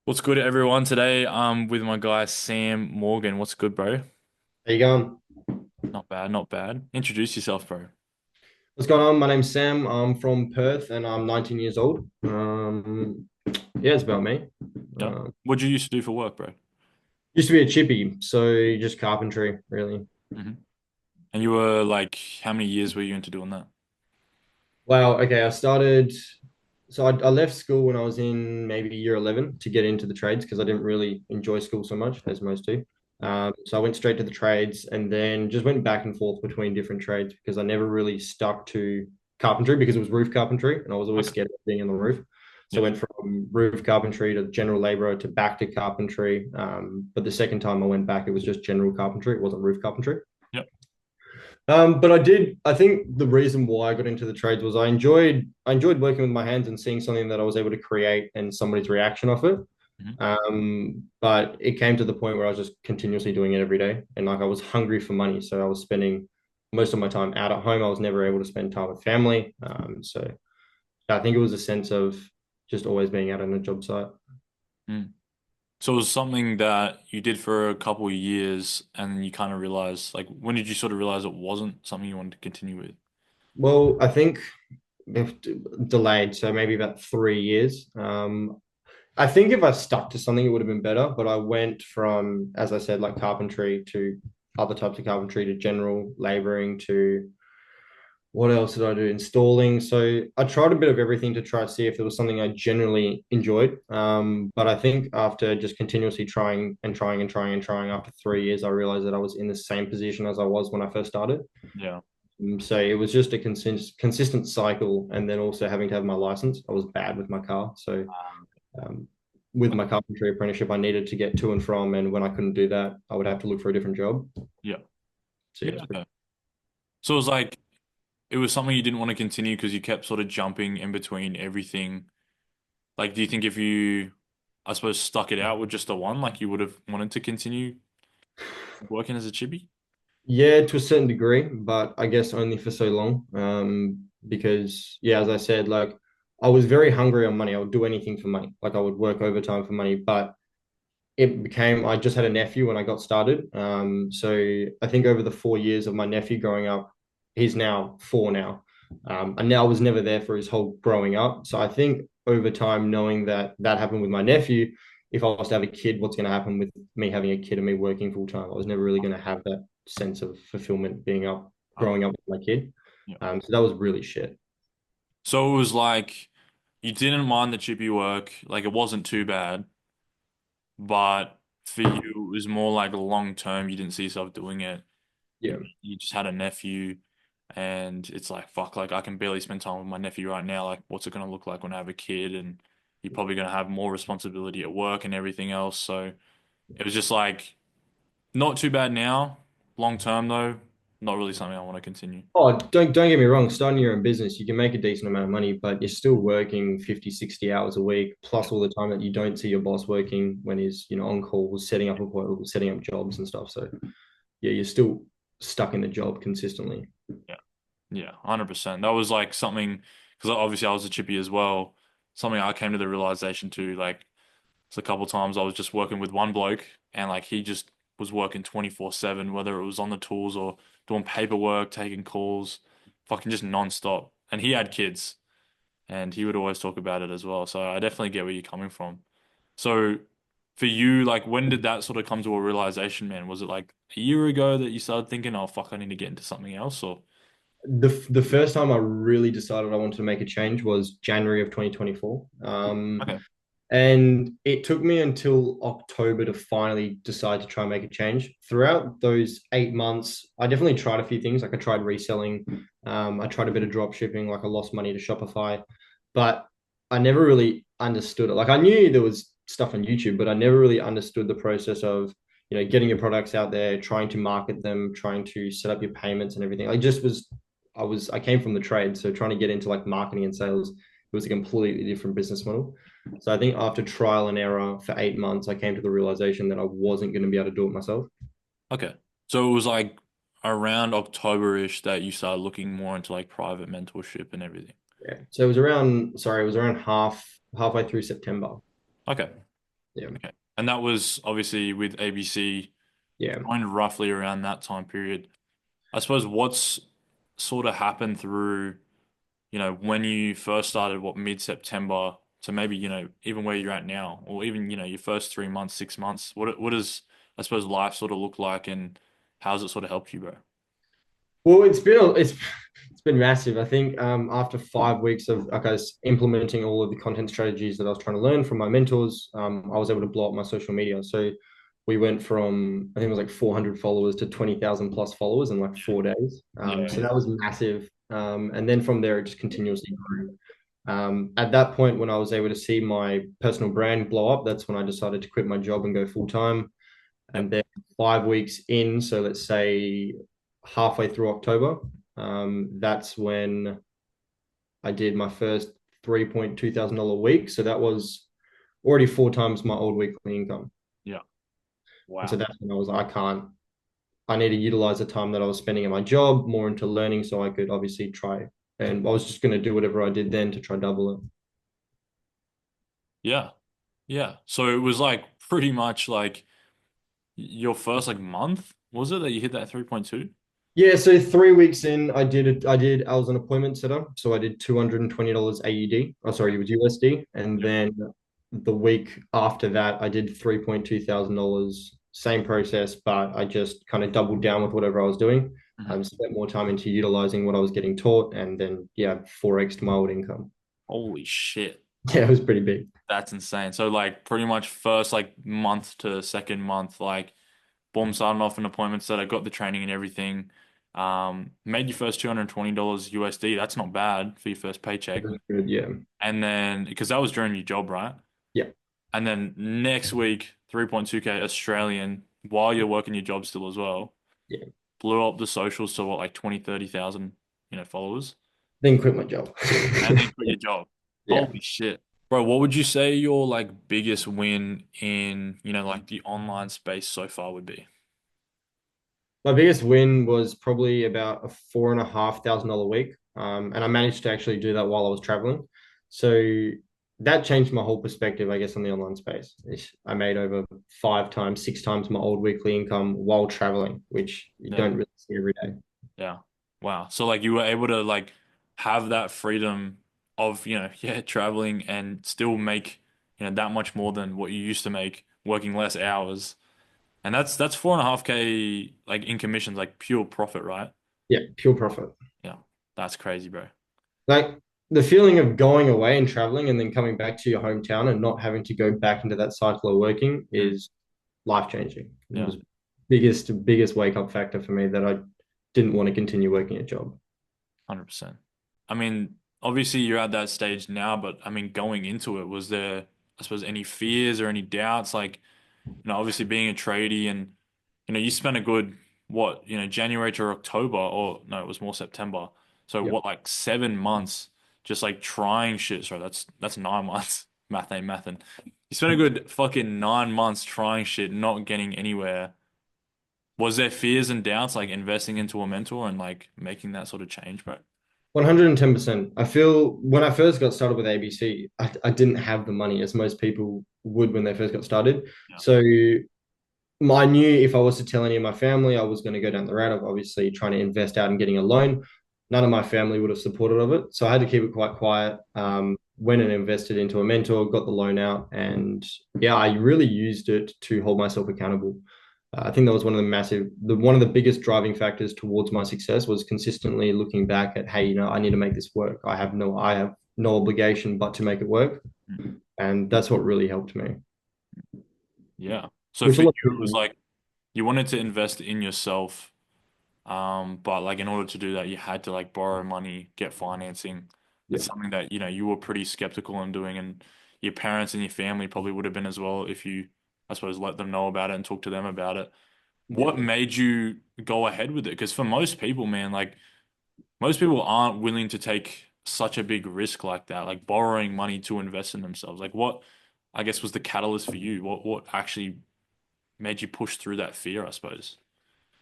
What's good, everyone? Today, with my guy Sam Morgan. What's good, bro? How you going? Not bad, not bad. Introduce yourself, bro. What's going on? My name's Sam. I'm from Perth and I'm 19 years old. Yeah, it's about me. Yeah. Uh, What'd you used to do for work, bro? Used to be a chippy, so just carpentry, really. hmm And you were like, how many years were you into doing that? Wow. Okay, I left school when I was in maybe year 11 to get into the trades because I didn't really enjoy school so much as most do. So I went straight to the trades and then just went back and forth between different trades because I never really stuck to carpentry because it was roof carpentry and I was always Okay. scared of being on the roof. So Yeah. I went from roof carpentry to general labourer to back to carpentry. But the second time I went back, it was just general carpentry. It wasn't roof carpentry. Yep. But I think the reason why I got into the trades was I enjoyed working with my hands and seeing something that I was able to create and somebody's reaction of it. hmm But it came to the point where I was just continuously doing it every day. And like I was hungry for money. So I was spending most of my time out at home. I was never able to spend time with family. So I think it was a sense of just always being out on a job site. Mm. So it was something that you did for a couple of years, and then you kind of realized, like, when did you sort of realize it wasn't something you wanted to continue with? Well, I think if delayed, so maybe about 3 years. I think if I stuck to something, it would have been better. But I went from, as I said, like carpentry to other types of carpentry to general laboring to what else did I do? Installing. So I tried a bit of everything to try to see if there was something I generally enjoyed. But I think after just continuously trying and trying and trying and trying, after 3 years, I realized that I was in the same position as I was when I first started. Yeah. So it was just a consistent cycle, and then also having to have my license. I was bad with my car, so um, with my carpentry apprenticeship, I needed to get to and from, and when I couldn't do that, I would have to look for a different job. Yeah. So yeah, Yeah. Okay. So it was like it was something you didn't want to continue because you kept sort of jumping in between everything. Like, do you think if you, I suppose, stuck it out with just the one, like you would have wanted to continue working as a chippy? yeah, to a certain degree, but I guess only for so long. Because yeah, as I said, like I was very hungry on money. I would do anything for money. Like I would work overtime for money, but it became I just had a nephew when I got started. So I think over the 4 years of my nephew growing up, he's now 4 now. And now I was never there for his whole growing up. So I think over time, knowing that that happened with my nephew, if I was to have a kid, what's going to happen with me having a kid and me working full time? I was never really going to have that sense of fulfillment Okay. growing up with my kid. Yeah. So that was really shit. So it was like you didn't mind the chippy work, like it wasn't too bad, but for you it was more like long term, you didn't see yourself doing it. Yeah. You just had a nephew and it's like fuck, like I can barely spend time with my nephew right now. Like what's it gonna look like when I have a kid and you're probably gonna have more responsibility at work and everything else. So it was just like not too bad now. Long term though, not really something I want to continue. Oh, don't get me wrong, starting your own business, you can make a decent amount of money, but you're still working 50, 60 hours a week, Yeah. plus all the time that you don't see your boss working when he's, on call, setting up appointments, setting up jobs and stuff. So yeah, you're still stuck in the job consistently. Yeah. Yeah, 100%. That was like something because obviously I was a chippy as well. Something I came to the realization to like it's a couple times I was just working with one bloke and like he just was working 24/7, whether it was on the tools or doing paperwork, taking calls, fucking just non-stop. And he had kids and he would always talk about it as well. So I definitely get where you're coming from. So for you, like when did that sort of come to a realization, man? Was it like a year ago that you started thinking, oh fuck, I need to get into something else or The first time I really decided I wanted to make a change was January of 2024. okay. And it took me until October to finally decide to try and make a change. Throughout those 8 months, I definitely tried a few things. Like I tried reselling, I tried a bit of drop shipping, like I lost money to Shopify, but I never really understood it. Like I knew there was stuff on YouTube, but I never really understood the process of, getting your products out there, trying to market them, trying to set up your payments and everything. I came from the trade, so trying to get into like marketing and sales, it was a completely different business model. So I think after trial and error for 8 months, I came to the realization that I wasn't going to be able to do it myself. Okay. So it was like around October-ish that you started looking more into like private mentorship and everything. Yeah. So it was around, sorry, it was around halfway through September. Okay. Yeah. Okay. And that was obviously with ABC, Yeah. joined roughly around that time period. I suppose what's sort of happened through, when you first started, what, mid-September to maybe, even where you're at now, or even, your first 3 months, 6 months, what does, I suppose, life sort of look like and how's it sort of helped you, bro? Well, it's been massive. I think after 5 weeks of like I was implementing all of the content strategies that I was trying to learn from my mentors, I was able to blow up my social media. So we went from I think it was like 400 followers to 20,000 plus followers in like 4 days. Yeah, So yeah. that was massive. And then from there, it just continuously grew. At that point, when I was able to see my personal brand blow up, that's when I decided to quit my job and go full time. Yep. And then 5 weeks in, so let's say halfway through October, that's when I did my first $3,200 week. So that was already 4 times my old weekly income. Yeah. And so Wow. that's when I was like, I need to utilize the time that I was spending at my job more into learning so I could obviously try. And I was just going to do whatever I did then to try double it. Yeah. Yeah. So it was like pretty much like your first like month, was it that you hit that 3.2? Yeah, so 3 weeks in, I was an appointment setter. So I did $220 AUD. Oh, sorry, it was USD. And Yep. then the week after that, I did $3,200. Same process, but I just kind of doubled down with whatever I was doing. Mhm. Spent more time into utilizing what I was getting taught, and then yeah, 4x to my old income. Holy shit. Yeah, it was pretty big. That's insane. So like pretty much first like month to second month, like boom, starting off an appointment set. I got the training and everything. Made your first $220 USD. That's not bad for your first It paycheck. was good. Yeah, And then because that was during your job, right? yeah, And then next week, 3.2K Australian while you're working your job still as well. yeah. Blew up the socials to what, like 20, 30,000, followers. Then quit my job. And then quit your job. Yeah. Holy shit. Bro, what would you say your like biggest win in, like the online space so far would be? My biggest win was probably about a $4,500 week. And I managed to actually do that while I was traveling. So that changed my whole perspective, I guess, on the online space. I made over 5 times, 6 times my old weekly income while traveling, which you Yeah. don't really see every day. Yeah. Wow. So like you were able to like have that freedom of, yeah, traveling and still make, that much more than what you used to make working less hours. And that's 4.5K like in commissions, like pure profit, right? Yeah, pure profit. Yeah. That's crazy, bro. Like the feeling of going away and traveling and then coming back to your hometown and not having to go back into that cycle of working Mm. is life changing. It Yeah. was biggest wake up factor for me that I didn't want to continue working a job. 100%. I mean, obviously you're at that stage now, but I mean, going into it, was there, I suppose, any fears or any doubts? Like, obviously being a tradie and, you spent a good, what, January to October, or no, it was more September. So Yeah. what, like 7 months just like trying shit. Sorry, that's 9 months. Math ain't mathin'. You spent a good fucking 9 months trying shit, not getting anywhere. Was there fears and doubts like investing into a mentor and like making that sort of change, bro? 110%. I feel when I first got started with ABC, I didn't have the money as most people would when they first got started. Yeah. So I knew if I was to tell any of my family, I was going to go down the route of obviously trying to invest out and getting a loan. None of my family would have supported of it. So I had to keep it quite quiet. Went and invested into a mentor, got the loan out, and yeah, I really used it to hold myself accountable. I think that was one of the biggest driving factors towards my success was consistently looking back at, hey, I need to make this work. I have no obligation but to make it work, Mm. and that's what really helped me. Yeah. So Which for a you, lot of it was people, like you wanted to invest in yourself, but like in order to do that, you had to like borrow money, get financing. yeah, It's something that, you were pretty skeptical on doing, and your parents and your family probably would have been as well if you, I suppose, let them know about it and talk to them about it. yeah. What made you go ahead with it? Because for most people, man, like most people aren't willing to take such a big risk like that, like borrowing money to invest in themselves. Like what, I guess, was the catalyst for you? What actually made you push through that fear, I suppose?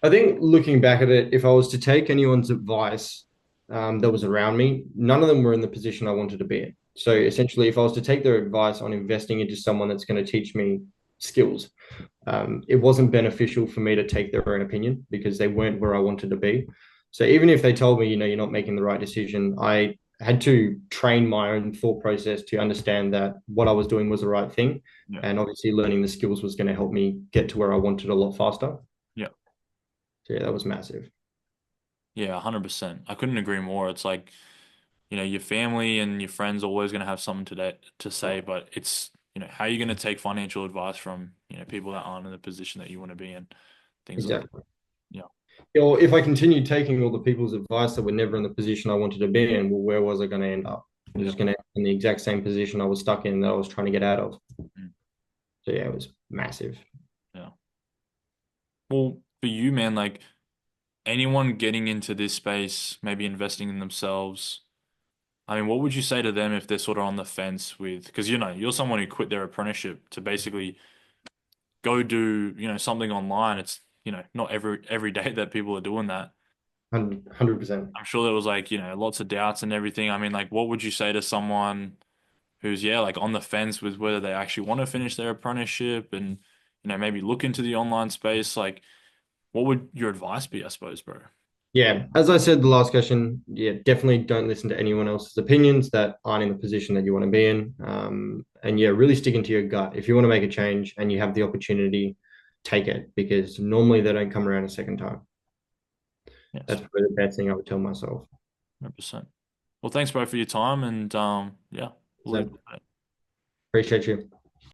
I think looking back at it, if I was to take anyone's advice that was around me, none of them were in the position I wanted to be in. So essentially, if I was to take their advice on investing into someone that's going to teach me skills, it wasn't beneficial for me to take their own opinion because they weren't where I wanted to be. So even if they told me, you're not making the right decision, I had to train my own thought process to understand that what I was doing was the right thing. Yeah. And obviously, learning the skills was going to help me get to where I wanted a lot faster. Yeah. So yeah, that was massive. Yeah, 100%. I couldn't agree more. It's like, your family and your friends are always going to have something to say, but it's, how are you going to take financial advice from, people that aren't in the position that you want to be in, things like that. Exactly. Yeah. Or if I continued taking all the people's advice that were never in the position I wanted to be in, well, where was I going to end up? I was Yeah. just going to end up in the exact same position I was stuck in that I was trying to get out of. Mm. So yeah, it was massive. Yeah. Well, for you, man, like anyone getting into this space, maybe investing in themselves, I mean, what would you say to them if they're sort of on the fence with, because you're someone who quit their apprenticeship to basically go do, something online. It's, not every day that people are doing that. 100%. I'm sure there was like, lots of doubts and everything. I mean, like, what would you say to someone who's, yeah, like on the fence with whether they actually want to finish their apprenticeship and, maybe look into the online space? Like, what would your advice be, I suppose, bro? Yeah, as I said, the last question, yeah, definitely don't listen to anyone else's opinions that aren't in the position that you want to be in. And yeah, really sticking to your gut. If you want to make a change and you have the opportunity, take it because normally they don't come around a second time. Yes, That's probably the best thing I would tell myself. 100%. Well, thanks, bro, for your time. And yeah, we'll leave So it at that. appreciate you.